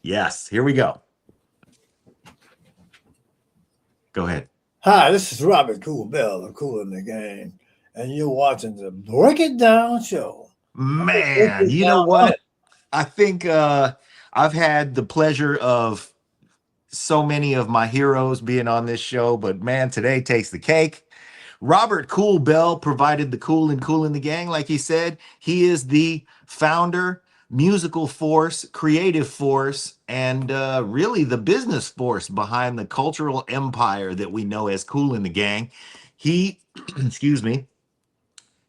Yes, here we go. Go ahead. Hi, this is Robert Cool Bell of Kool the Gang, and you're watching the Break It Down show. I'm gonna break Man, it you know down. what? I think I've had the pleasure of so many of my heroes being on this show, but man, today takes the cake. Robert Cool Bell provided the Cool in the Gang, like he said. He is the founder, musical force, creative force, and really the business force behind the cultural empire that we know as Cool in the Gang. He, excuse me,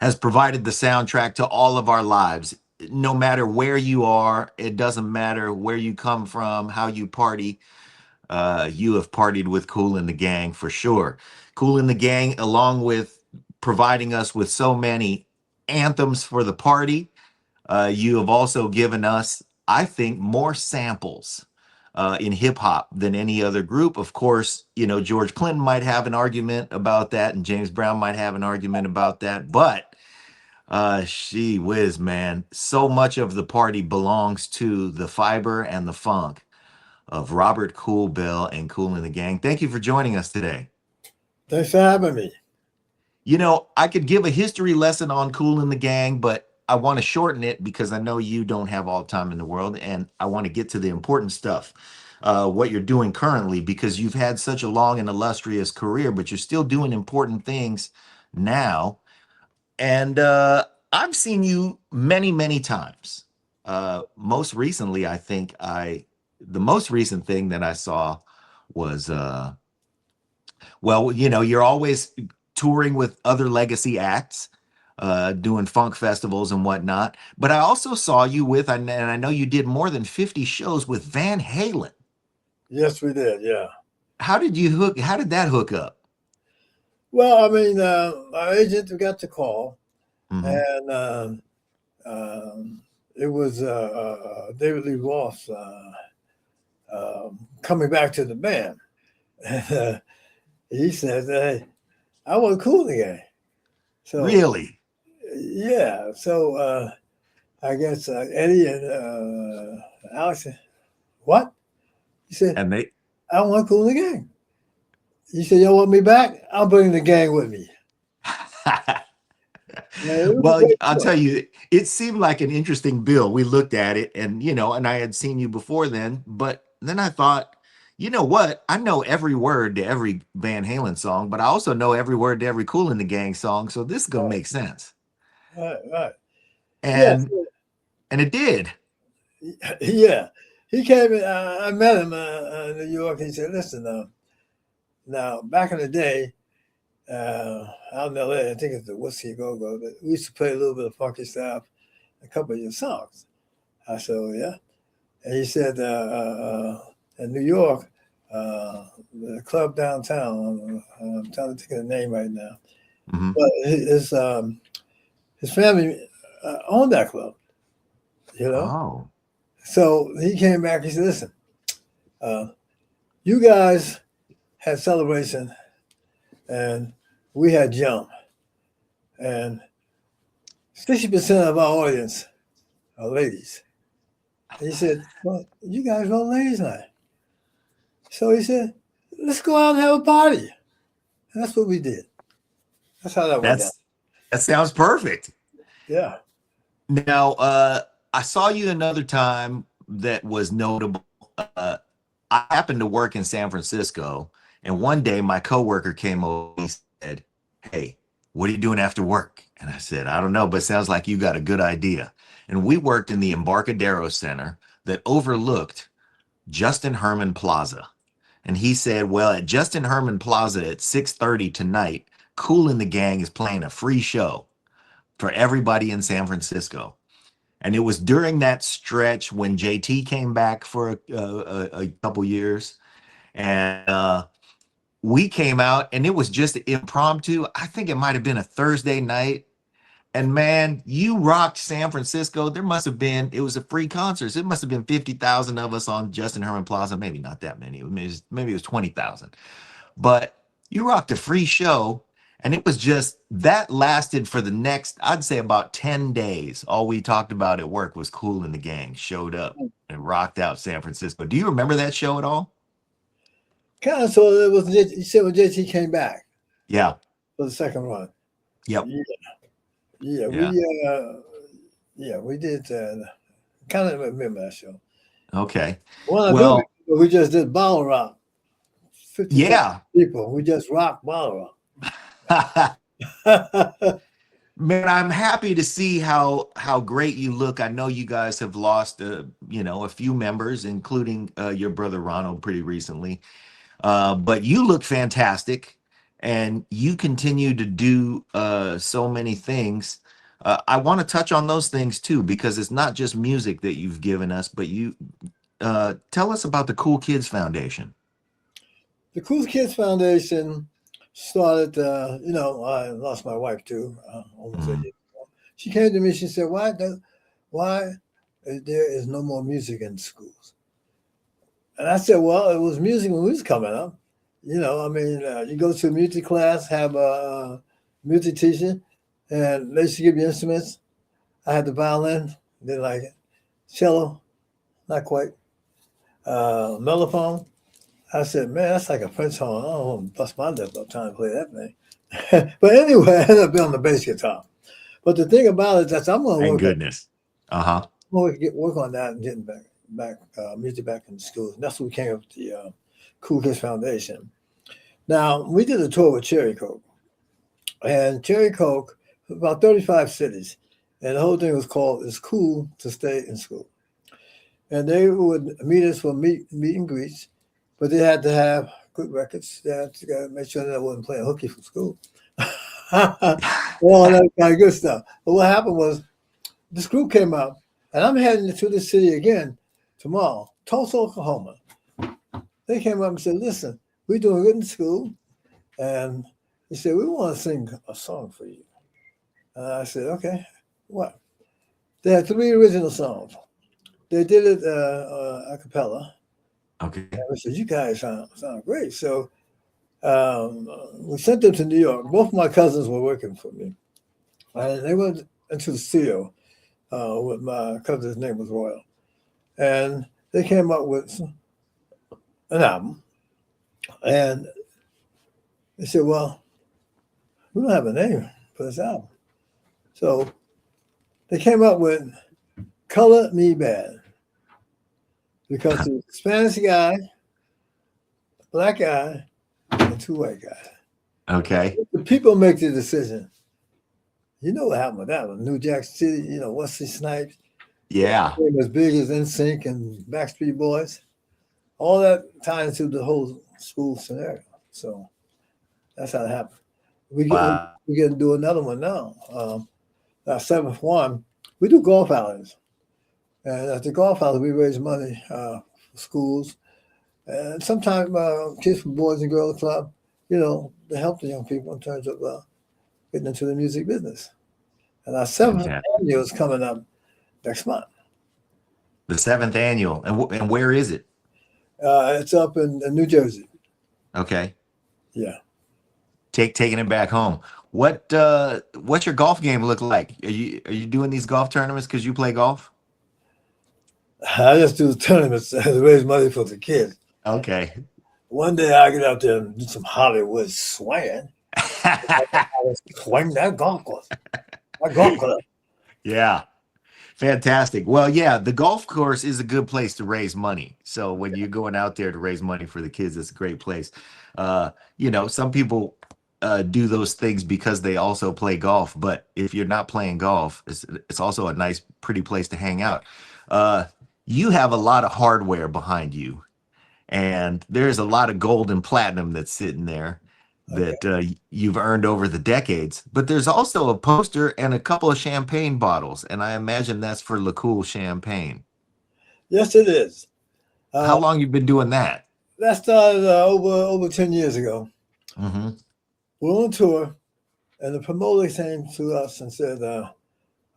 has provided the soundtrack to all of our lives. No matter where you are, it doesn't matter where you come from, how you party, you have partied with Kool and the Gang for sure. Kool and the Gang, along with providing us with so many anthems for the party, you have also given us, I think, more samples in hip hop than any other group. Of course, you know, George Clinton might have an argument about that, and James Brown might have an argument about that, but she whiz, man. So much of the party belongs to the fiber and the funk of Robert Cool Bell and Kool and the Gang. Thank you for joining us today. Thanks for having me. You know, I could give a history lesson on Kool and the Gang, but I want to shorten it because I know you don't have all the time in the world, and I want to get to the important stuff. What you're doing currently, because you've had such a long and illustrious career, but you're still doing important things now. And I've seen you many, many times. Most recently, I think the most recent thing that I saw was well, you know, you're always touring with other legacy acts, doing funk festivals and whatnot. But I also saw you with, and I know you did more than 50 shows with Van Halen. Yes, we did. Yeah. How did that hook up? Well, I mean, our agent got the call, Hmm. and it was David Lee Roth coming back to the band. And, he said, "Hey, I want Kool the Gang." So Really? yeah, so I guess Eddie and Alex said, "What?" He said, And they "I want Kool the Gang." He said, "Y'all want me back? I'll bring the gang with me." Man, it was a well, great I'll show. tell you, it seemed like an interesting bill. We looked at it and, you know, and I had seen you before then, but then I thought, you know what? I know every word to every Van Halen song, but I also know every word to every Cool in the Gang song. So this is going to make sense. Right. Yes, And, and it did. yeah. He came in. I met him in New York. He said, "Listen, now back in the day, out in L.A., I think it's the Whiskey Go Go. But we used to play a little bit of funky stuff, a couple of your songs." I said, "Oh, yeah." And he said, "In New York, the club downtown. I'm trying to think of the name right now, Mhm. but his family owned that club. You know." Oh, So he came back. He said, "Listen, uh, you guys had celebration, and we had jump, and 60% of our audience are ladies." And he said, "Well, you guys wrote ladies' night." So he said, "Let's go out and have a party." And that's what we did. That's how that went down. that's that sounds perfect. Yeah. Now, I saw you another time that was notable. Uh, I happened to work in San Francisco, and one day my coworker came over and he said, "Hey, what are you doing after work?" And I said, "I don't know, but it sounds like you got a good idea." And we worked in the Embarcadero Center that overlooked Justin Herman Plaza. And he said, "Well, at Justin Herman Plaza at 6:30 tonight, Kool and the Gang is playing a free show for everybody in San Francisco." And it was during that stretch when JT came back for a couple years, and we came out, and it was just impromptu. I think it might have been a Thursday night. And man, you rocked San Francisco. There must have been, it was a free concert. So it must have been 50,000 of us on Justin Herman Plaza. Maybe not that many. Maybe it was 20,000. But you rocked a free show. And it was just that lasted for the next, I'd say about 10 days. All we talked about at work was Kool and the Gang showed up and rocked out San Francisco. Do you remember that show at all? Kind of. So it was. You said when JT came back Yeah. for the second run. Yep. Yeah, yeah, Yeah. we did. Kind of remember that show. Okay. One I do remember, Well, we just did bottle rock. 50,000 yeah. people. We just rocked bottle rock. Man, I'm happy to see how great you look. I know you guys have lost a few members, including your brother Ronald pretty recently. But you look fantastic, and you continue to do so many things. I want to touch on those things too, because it's not just music that you've given us, but you tell us about the Cool Kids Foundation. The Cool Kids Foundation started. I lost my wife too, almost a Mhm. year ago. She came to me. She said, why there is no more music in schools?" And I said, "Well, it was music when we was coming up. You go to a music class, have a music teacher, and they used to give you instruments. I had the violin, didn't like it. Cello, not quite. Mellophone. I said, man, that's like a French horn. I don't want to bust my lip up trying to play that thing." But anyway, I ended up being on the bass guitar. But the thing about it is that I'm going to Thank work on, goodness. Uh-huh. work on that and getting back music back in the schools. And that's what we came up with the Cool Kids Foundation. Now, we did a tour with Cherry Coke. And Cherry Coke, about 35 cities. And the whole thing was called "It's Cool to Stay in School." And they would meet us for meet and greets, but they had to have good records. They had to make sure that I wasn't playing hooky from school. All that kind of good stuff. But what happened was this group came out, and I'm heading to the city again tomorrow, Tulsa, Oklahoma. They came up and said, "Listen, we're doing good in school." And they said, "We want to sing a song for you." And I said, "Okay, what?" They had 3 original songs. They did it a cappella. Okay. And we said, "You guys sound great." So we sent them to New York. Both my cousins were working for me. And they went into the studio with my cousin's name was Royal. And they came up with an album. And they said, "Well, we don't have a name for this album." So they came up with "Color Me Bad," because it was a Spanish guy, black guy, and 2 white guys. Okay. The people make the decision. You know what happened with that one? New Jack City, Wesley Snipes, Yeah. became as big as NSYNC and Backstreet Boys. All that tied into the whole school scenario. So that's how it happened. Wow. We get to do another one now. Our 7th one, we do golf outings. And at the golf outings, we raise money for schools. And sometimes kids from Boys and Girls Club, to help the young people in terms of getting into the music business. And our 7th Fantastic. annual is coming up next month. The 7th annual. And where is it? It's up in New Jersey. Okay. Yeah. Taking it back home. What's your golf game look like? Are you doing these golf tournaments because you play golf? I just do tournaments to raise money for the kids. Okay. One day I get out there and do some Hollywood swinging. Swing that golf course. My golf club. Yeah. Fantastic. Well, yeah, the golf course is a good place to raise money. So when you're going out there to raise money for the kids, it's a great place. Some people do those things because they also play golf, but if you're not playing golf, it's also a nice, pretty place to hang out. You have a lot of hardware behind you, and there's a lot of gold and platinum that's sitting there Okay. that you've earned over the decades. But there's also a poster and a couple of champagne bottles, and I imagine that's for Le Cool Champagne. Yes, it is. How long you been doing that? That started over 10 years ago. Mm-hmm. We're on tour, and the promoter came to us and said,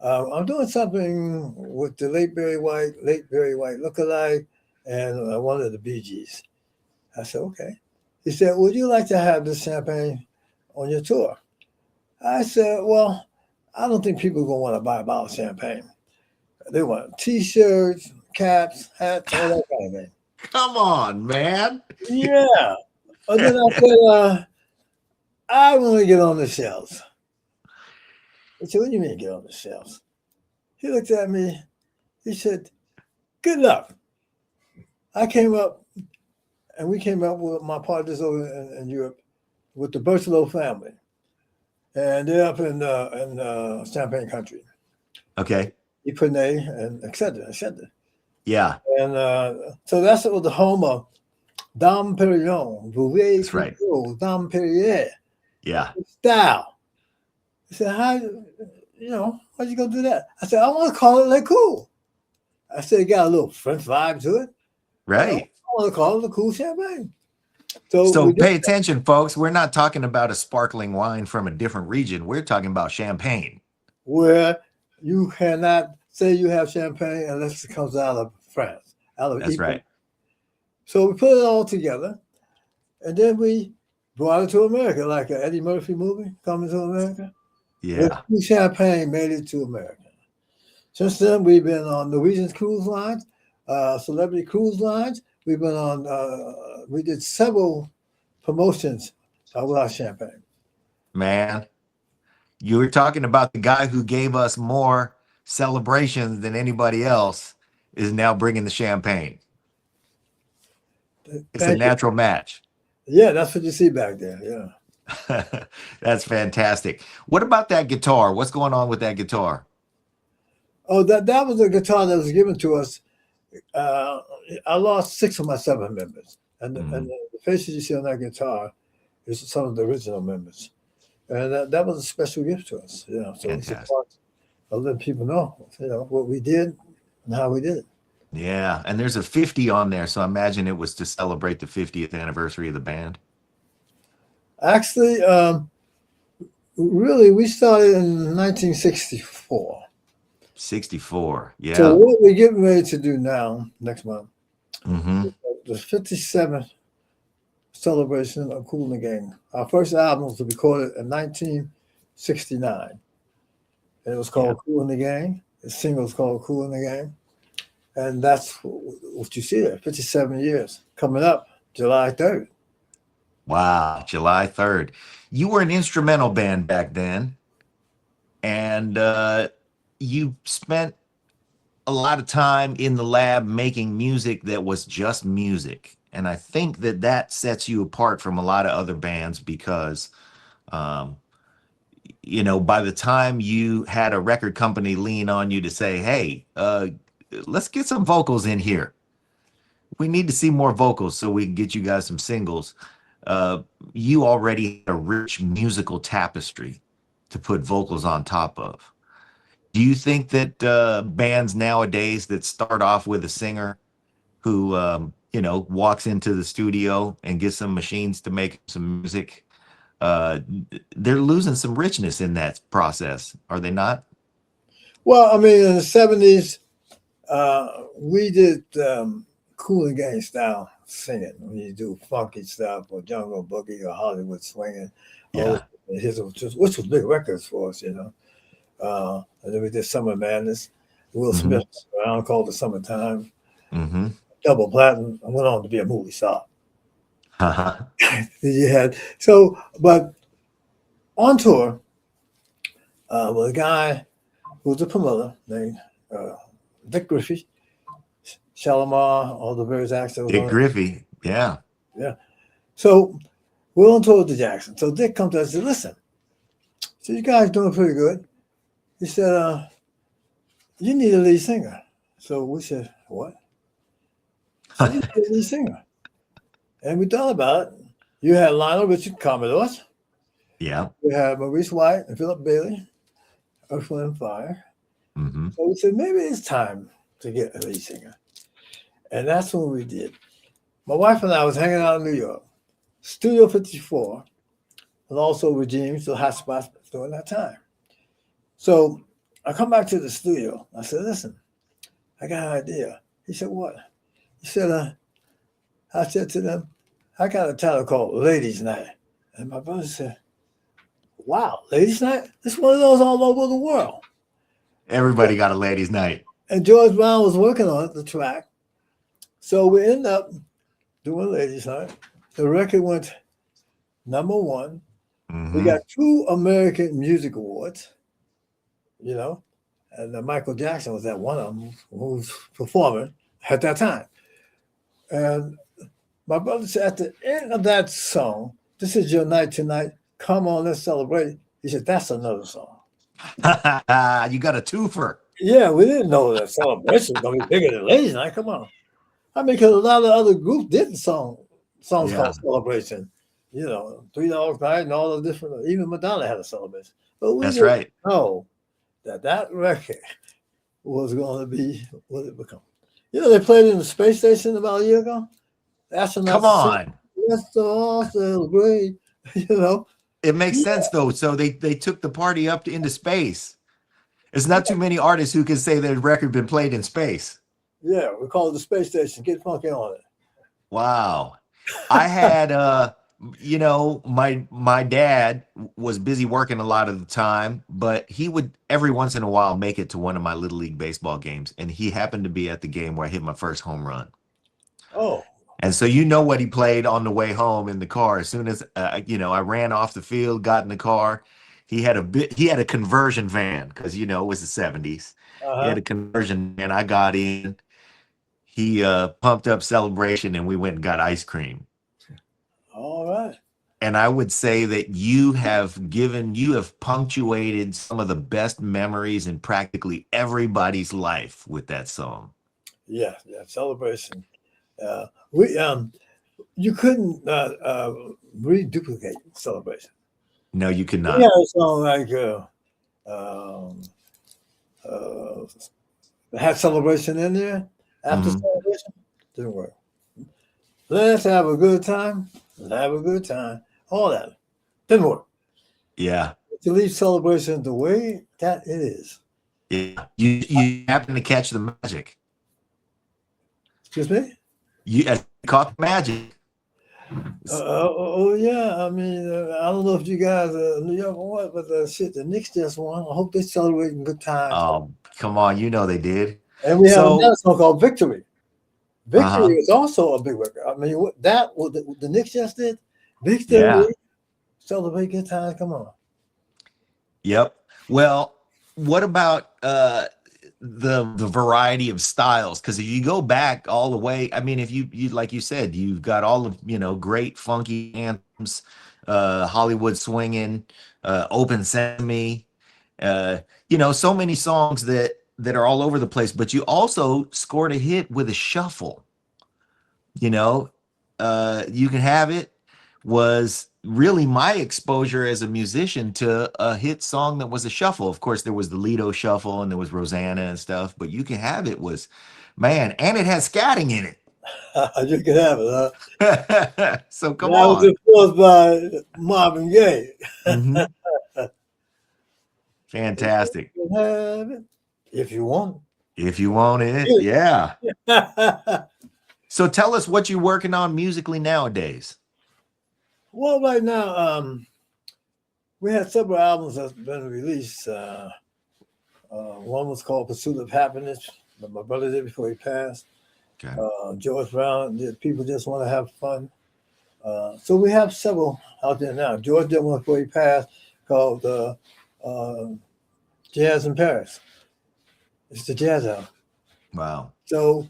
"I'm doing something with the late Barry White lookalike, and one of the Bee Gees." I said, "Okay." He said, "Would you like to have this champagne on your tour?" I said, well, I don't think people are going to want to buy a bottle of champagne. They want T-shirts, caps, hats, all that kind of thing. Come on, man. Yeah. And then I said, I want to get on the shelves. I said, what do you mean get on the shelves? He looked at me. He said, good luck. I came up, and we came up with my partners over in Europe with the Berthelot family. And they're up in Champagne country. Okay. Ypernay and et cetera, et cetera. Yeah. And so that's the home of Dom Perignon, Bouvet, That's right. Dom Perrier, Yeah. style. He said, how'd you go do that? I said, I want to call it Le Cool. I said, it got a little French vibe to it. Right. I want to call it Le Cool Champagne. So pay attention, folks. We're not talking about a sparkling wine from a different region. We're talking about champagne. Where you cannot say you have champagne unless it comes out of France. That's right. So we put it all together, and then we brought it to America, like an Eddie Murphy movie, Coming to America. Yeah. Champagne made it to America. Since then, we've been on Norwegian cruise lines, celebrity cruise lines. We've been on, we did several promotions with our champagne. Man, you were talking about the guy who gave us more celebrations than anybody else is now bringing the champagne. It's a natural match. Yeah, that's what you see back there. Yeah. That's fantastic. What about that guitar? What's going on with that guitar? Oh, that was a guitar that was given to us. I lost 6 of my 7 members. And the faces you see on that guitar is some of the original members. And that was a special gift to us. You know, so it's a part of letting people know, what we did and how we did it. Yeah, and there's a 50 on there, so I imagine it was to celebrate the 50th anniversary of the band. Actually, really, we started in 1964. 64, yeah. So what we're getting ready to do now, next month, the 57th celebration of Kool the Gang. Our first album was recorded in 1969. It was called Kool the Gang. The single was called Kool the Gang. And that's what you see there, 57 years. Coming up July 3rd. Wow, July 3rd. You were an instrumental band back then, and you spent a lot of time in the lab making music that was just music. And I think that sets you apart from a lot of other bands because, by the time you had a record company lean on you to say, hey, let's get some vocals in here. We need to see more vocals so we can get you guys some singles. You already had a rich musical tapestry to put vocals on top of. Do you think that bands nowadays that start off with a singer who, walks into the studio and gets some machines to make some music, they're losing some richness in that process, are they not? Well, I mean, in the 70s, we did Kool the Gang style singing. When you do funky stuff or jungle boogie or Hollywood swinging, which was big records for us, And then we did Summer Madness. Will Smith around called it Summertime. Double platinum. I went on to be a movie star. You had but on tour with a guy who was a promoter named Dick Griffey, Shalimar, all the various acts. Dick Griffey, yeah. So we're on tour with the Jackson. So Dick comes to us and said, listen, so you guys doing pretty good. He said, you need a lead singer. So we said, what? So you need a lead singer. And we thought about it. You had Lionel Richie, Commodores. Yeah. We had Maurice White and Philip Bailey, Earth, Wind and Fire. So we said, maybe it's time to get a lead singer. And that's what we did. My wife and I was hanging out in New York, Studio 54, and also Regimes, the hot spots during that time. So I come back to the studio. I said, listen, I got an idea. He said, what? He said, I said to them, I got a title called Ladies Night. And my brother said, Wow, ladies' night. It's one of those all over the world. Everybody got a ladies' night. And George Brown was working on it, the track. So we end up doing ladies' night. The record went #1. We Hmm. got 2 American Music Awards, you know, and Michael Jackson was at one of them who's performing at that time. And my brother said at the end of that song, "This is your night tonight. Come on, let's celebrate." He said, "That's another song." You got a twofer. Yeah, we didn't know that celebration was gonna be bigger than Ladies Night. Come on. I mean, because a lot of other groups did the songs Yeah, called Celebration. You know, Three Dogs Night and all the different. Even Madonna had a celebration, but we that's didn't right. know that record was going to be what it become. You know, they played it in the space station about a year ago. Come Astronauts sing, on. "Let's all celebrate." You know, It makes yeah, sense though. So they took the party up into space. There's not too many artists who can say their record been played in space. yeah. We call it the space station. Get funky on it. Wow. I had my dad was busy working a lot of the time, but he would every once in a while make it to one of my little league baseball games, and he happened to be at the game where I hit my first home run. Oh, And so you know what he played on the way home in the car. As soon as I ran off the field, got in the car, he had a conversion van because it was the 70s. uh He had huh. a conversion van. I got in. He pumped up Celebration and we went and got ice cream. All right. And I would say that you have punctuated some of the best memories in practically everybody's life with that song. Yeah, yeah. Celebration. We You couldn't reduplicate Celebration. No, you We cannot. had a song like um, uh, had Celebration in there after Hmm. Celebration. Didn't work. Let's have a good time. Let's have a good time. All that didn't work. Yeah. To leave Celebration the way that it is. Yeah. You happen to catch the magic. Excuse me. You caught the magic. Oh yeah, I mean, I don't know if you guys New York or what, but shit, the Knicks just won. I hope they're celebrating good times. Oh, come on, they did. And we have So, another song called Victory. Victory uh-huh. is also a big record. I mean, what the Knicks just did. Victory, Yeah. celebrate good times. Come on. Yep. Well, what about the variety of styles? Because if you go back all the way, I mean, if you like you said, you've got all of great funky anthems, Hollywood swinging, Open Sesame, uh, so many songs that are all over the place. But you also scored a hit with a shuffle. You know, You Can Have It was really my exposure as a musician to a hit song that was a shuffle. Of course, there was the Lido shuffle and there was Rosanna and stuff, but You Can Have It was, man, and it has scatting in You can have it. Huh? it. So come That was on. influenced by Marvin Gaye. Hmm. You Fantastic. can have it if you want If you want it, it. yeah. So tell us what you're working on musically nowadays. Well, right now, we had several albums that's been released. One was called "Pursuit of Happiness," that my brother did before he passed. Okay. George Brown did "People Just Want to Have Fun." So we have several out there now. George did one before he passed called "Jazz in Paris." It's the jazz album. Wow. So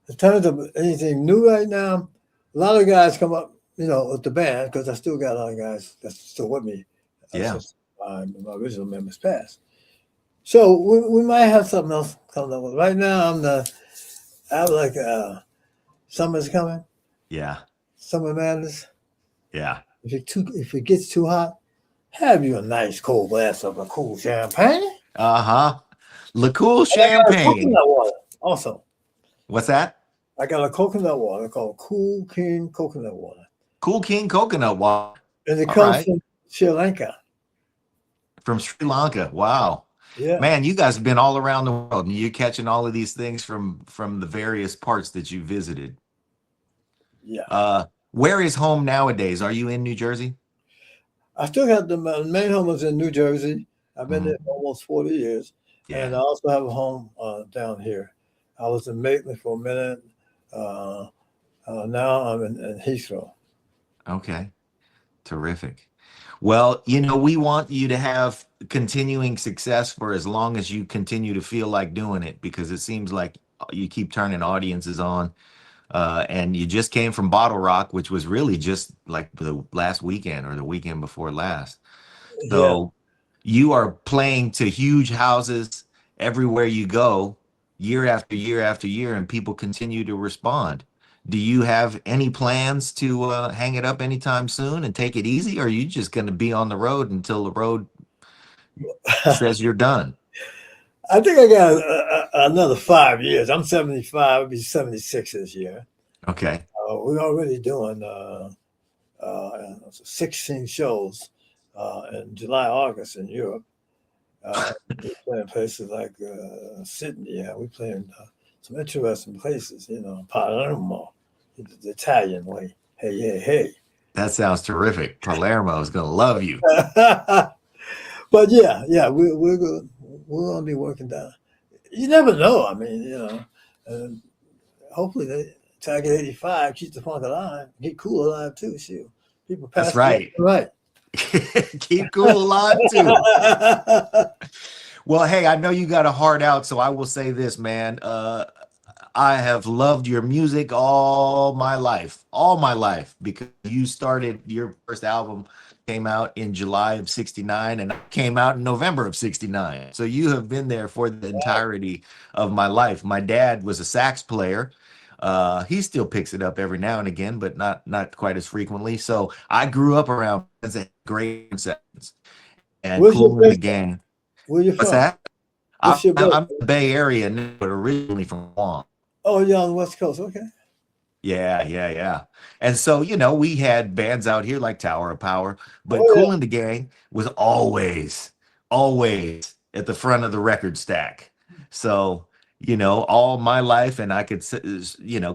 in terms of anything new right now, a lot of guys come up, with the band because I still got a lot of guys that's still with me Yeah. since my original members passed. So we might have something else coming up with. Right now, I'm like summer's coming, Yeah. summer madness. Yeah. If it gets too hot, have you a nice cold glass of a cool champagne. Uh-huh. Le Cool And I got a Champagne. coconut water also. What's that? I got a coconut water called Kool King Coconut Water. Cool King Coconut Water. And it All comes right. from Sri Lanka. From Sri Lanka. Wow. Yeah. Man, you guys have been all around the world and you're catching all of these things from the various parts that you visited. Yeah. Where is home nowadays? Are you in New Jersey? I still have the main home is in New Jersey. I've been there for almost 40 years. Yeah. And I also have a home down here. I was in Maitland for a minute. Now I'm in Heathrow. Okay. Terrific. Well, we want you to have continuing success for as long as you continue to feel like doing it, because it seems like you keep turning audiences on. And you just came from Bottle Rock, which was really just like the last weekend or the weekend before last. Yeah. So you are playing to huge houses everywhere you go, year after year after year, and people continue to respond. Do you have any plans to hang it up anytime soon and take it easy, or are you just going to be on the road until the road says you're done? I think I got another 5 years. I'm 75. I'll be 76 this year. Okay. We're already doing 16 shows in July, August in Europe. We're playing places like Sydney. Yeah, we're playing some interesting places, Palermo, the Italian way. Hey, hey, hey. That sounds terrific. Palermo is going to love you. But yeah, we're good. We're gonna be working down. You never know. I mean, and hopefully they target 85, keep the funk alive, get Kool alive too. Shoot, people pass. That's right. Right. Keep Kool alive too. Well, hey, I know you got a heart out, so I will say this, man. I have loved your music all my life, because you started, your first album came out in July of 69 and came out in November of 69. So you have been there for the entirety of my life. My dad was a sax player. He still picks it up every now and again, but not quite as frequently. So I grew up around great sessions and Kool the Gang. Where you What's from? that? What's your I'm in the Bay Area, but originally from Guam. Oh, you're on the West Coast. Okay. Yeah. And so, we had bands out here like Tower of Power, but Kool the Gang was always at the front of the record stack. So, all my life, and I could,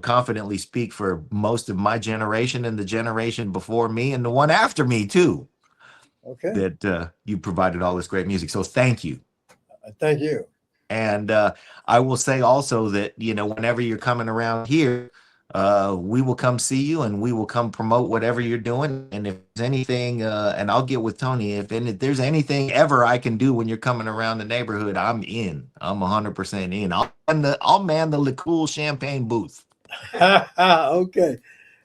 confidently speak for most of my generation and the generation before me and the one after me too. Okay. That you provided all this great music. So thank you. Thank you. And I will say also that, whenever you're coming around here, we will come see you and we will come promote whatever you're doing. And if there's anything, and I'll get with Tony, if there's anything ever I can do when you're coming around the neighborhood, I'm in. I'm 100% in. I'll man the Kool champagne booth. Okay.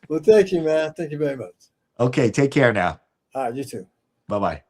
Well, thank you, man. Thank you very much. Okay, take care now. All right, you too. Bye-bye.